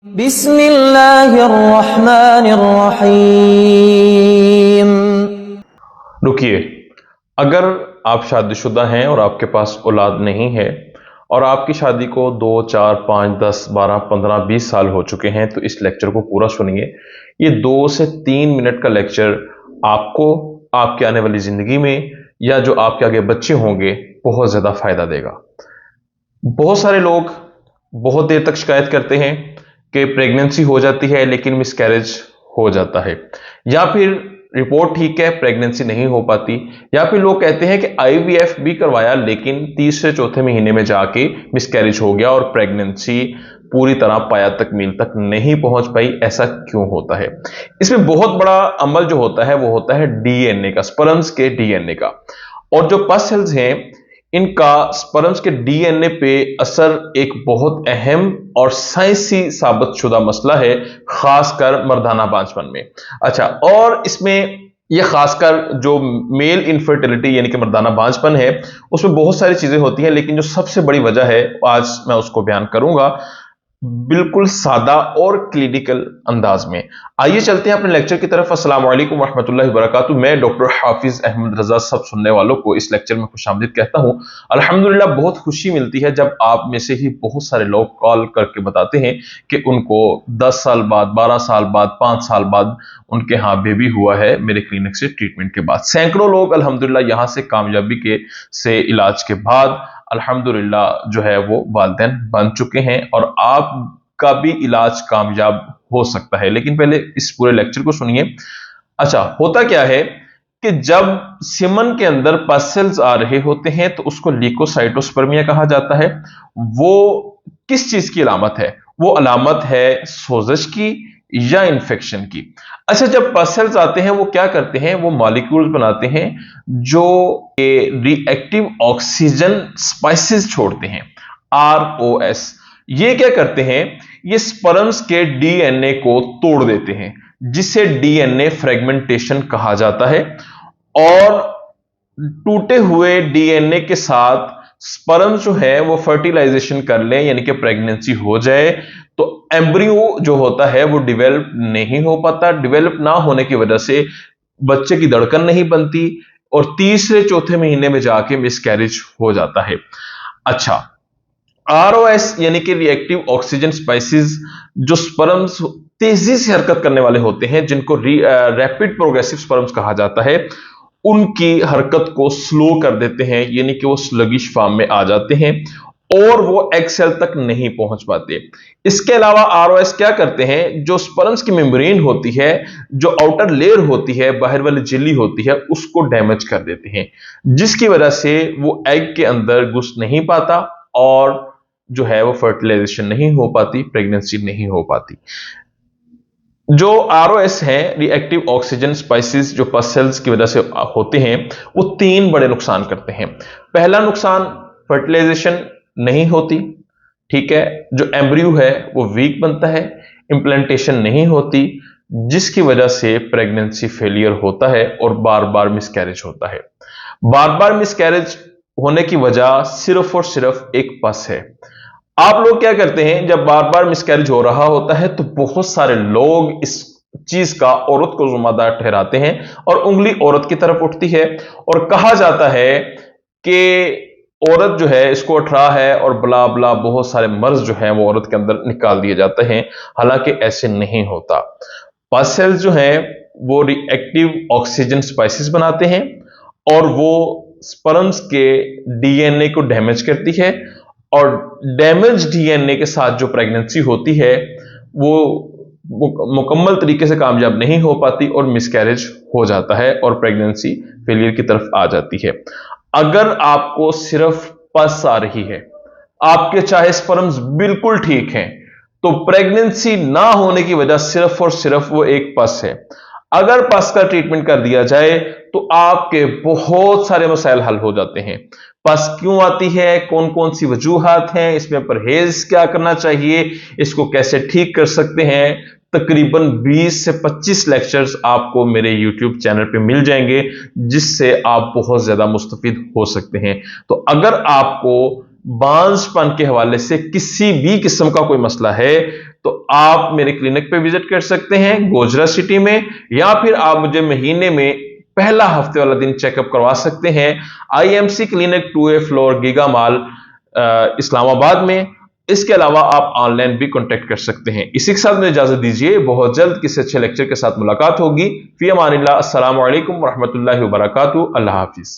बिस्मिल्लाहिर्रहमानिर्रहीम। रुकिए, अगर आप शादीशुदा हैं और आपके पास औलाद नहीं है और आपकी शादी को 2, 4, 5, 10, 12, 15, 20 साल हो चुके हैं तो इस लेक्चर को पूरा सुनिए। ये 2 से 3 मिनट का लेक्चर आपको आपके आने वाली जिंदगी में या जो आपके आगे बच्चे होंगे बहुत ज्यादा फायदा देगा। बहुत सारे लोग बहुत देर तक शिकायत करते हैं कि प्रेगनेंसी हो जाती है लेकिन मिसकैरेज हो जाता है, या फिर रिपोर्ट ठीक है प्रेगनेंसी नहीं हो पाती, या फिर लोग कहते हैं कि आईवीएफ भी करवाया लेकिन तीसरे चौथे महीने में जाके मिसकैरेज हो गया और प्रेगनेंसी पूरी तरह पाया तकमील तक नहीं पहुंच पाई। ऐसा क्यों होता है? इसमें बहुत बड़ा अमल जो होता है वो होता है डीएनए का, स्पर्म्स के डीएनए का। और जो पस सेल्स हैं इनका स्पर्म्स के डीएनए पे असर एक बहुत अहम और साइंसी साबित शुदा मसला है, खासकर मर्दाना बांझपन में। अच्छा, और इसमें यह खासकर जो मेल इनफर्टिलिटी यानी कि मर्दाना बांझपन है उसमें बहुत सारी चीजें होती हैं, लेकिन जो सबसे बड़ी वजह है आज मैं उसको बयान करूंगा बिल्कुल सादा और क्लिनिकल अंदाज में। आइए चलते हैं अपने लेक्चर की तरफ। अस्सलाम वालेकुम रहमतुल्लाहि व बरकातुहू। मैं डॉक्टर हाफिज अहमद रजा सब सुनने वालों को इस लेक्चर में खुशामदीद कहता हूं। अल्हम्दुलिल्लाह बहुत खुशी मिलती है जब आप में से ही बहुत सारे लोग कॉल करके बताते हैं कि उनको 10 साल बाद, 12 साल बाद, 5 साल बाद उनके यहाँ बेबी हुआ है मेरे क्लिनिक से ट्रीटमेंट के बाद। सैकड़ों लोग अल्हम्दुलिल्लाह यहाँ से कामयाबी से इलाज के बाद अल्हम्दुलिल्लाह जो है वो वालिदैन बन चुके हैं और आपका भी इलाज कामयाब हो सकता है। लेकिन पहले इस पूरे लेक्चर को सुनिए। अच्छा, होता क्या है कि जब सीमन के अंदर पस सेल्स आ रहे होते हैं तो उसको ल्यूकोसाइटोस्पर्मिया कहा जाता है। वो किस चीज की अलामत है? वो अलामत है सोजश की या इंफेक्शन की। अच्छा, जब पस सेल्स आते हैं वो क्या करते हैं? वो मॉलिक्यूल्स बनाते हैं जो रिएक्टिव ऑक्सीजन स्पाइसेस छोड़ते हैं, ROS। ये क्या करते हैं? ये स्पर्म्स के डीएनए को तोड़ देते हैं जिसे डीएनए फ्रेगमेंटेशन कहा जाता है। और टूटे हुए डीएनए के साथ स्पर्म जो है वो फर्टिलाइजेशन कर ले यानी कि प्रेगनेंसी हो जाए तो एम्ब्रियो जो होता है वो डिवेलप नहीं हो पाता। डिवेलप ना होने की वजह से बच्चे की धड़कन नहीं बनती और तीसरे चौथे महीने में जाके मिसकैरेज हो जाता है। अच्छा, ROS यानी कि रिएक्टिव ऑक्सीजन स्पाइसेस जो स्पर्म्स तेजी से हरकत करने वाले होते हैं जिनको रैपिड प्रोग्रेसिव स्पर्म्स कहा जाता है, उनकी हरकत को स्लो कर देते हैं यानी कि वो स्लगिश फॉर्म में आ जाते हैं और वो एग सेल तक नहीं पहुंच पाते। इसके अलावा ROS क्या करते हैं? जो स्पर्म्स की मेम्ब्रेन होती है, जो आउटर लेयर होती है, बाहर वाली झिल्ली होती है, उसको डैमेज कर देते हैं जिसकी वजह से वो एग के अंदर घुस नहीं पाता और जो है वो फर्टिलाइजेशन नहीं हो पाती, प्रेगनेंसी नहीं हो पाती। जो ROS है रिएक्टिव ऑक्सीजन स्पाइसेस जो पस सेल्स की वजह से होते हैं वो 3 बड़े नुकसान करते हैं। पहला नुकसान, फर्टिलाइजेशन नहीं होती, ठीक है, जो एम्ब्रियो है वो वीक बनता है, इंप्लांटेशन नहीं होती जिसकी वजह से प्रेगनेंसी फेलियर होता है और बार बार मिसकैरेज होता है। बार बार मिसकैरेज होने की वजह सिर्फ और सिर्फ एक पस है। आप लोग क्या करते हैं? जब बार बार मिसकैरेज हो रहा होता है तो बहुत सारे लोग इस चीज का औरत को जिम्मेदार ठहराते हैं और उंगली औरत की तरफ उठती है और कहा जाता है कि औरत जो है इसको अठरा है और बला बला बहुत सारे मर्ज जो है वो औरत के अंदर निकाल दिए जाते हैं। हालांकि ऐसे नहीं होता। पस सेल्स जो है वो रिएक्टिव ऑक्सीजन स्पाइसेस बनाते हैं और वो स्पर्म्स के डीएनए को डैमेज करती है और डैमेज डीएनए के साथ जो प्रेगनेंसी होती है वो मुकम्मल तरीके से कामयाब नहीं हो पाती और मिसकैरेज हो जाता है और प्रेगनेंसी फेलियर की तरफ आ जाती है। अगर आपको सिर्फ पस आ रही है, आपके चाहे स्पर्म्स बिल्कुल ठीक हैं, तो प्रेगनेंसी ना होने की वजह सिर्फ और सिर्फ वो एक पस है। अगर पस का ट्रीटमेंट कर दिया जाए तो आपके बहुत सारे मसाइल हल हो जाते हैं। पस क्यों आती है, कौन कौन सी वजूहात हैं, इसमें परहेज क्या करना चाहिए, इसको कैसे ठीक कर सकते हैं, तकरीबन 20 से 25 लेक्चर्स आपको मेरे YouTube चैनल पे मिल जाएंगे जिससे आप बहुत ज्यादा मुस्तफीद हो सकते हैं। तो अगर आपको बांझपन के हवाले से किसी भी किस्म का कोई मसला है तो आप मेरे क्लिनिक पे विजिट कर सकते हैं गोजरा सिटी में, या फिर आप मुझे महीने में पहला हफ्ते वाला दिन चेकअप करवा सकते हैं IMC clinic 2A floor giga mall Islamabad में। इसके अलावा आप ऑनलाइन भी कांटेक्ट कर सकते हैं। इसी के साथ मुझे इजाजत दीजिए, बहुत जल्द किसी अच्छे लेक्चर के साथ मुलाकात होगी। फी अमानिल्लाह, अस्सलामु अलैकुम व रहमतुल्लाहि व बरकातुहू। अल्लाह हाफिज।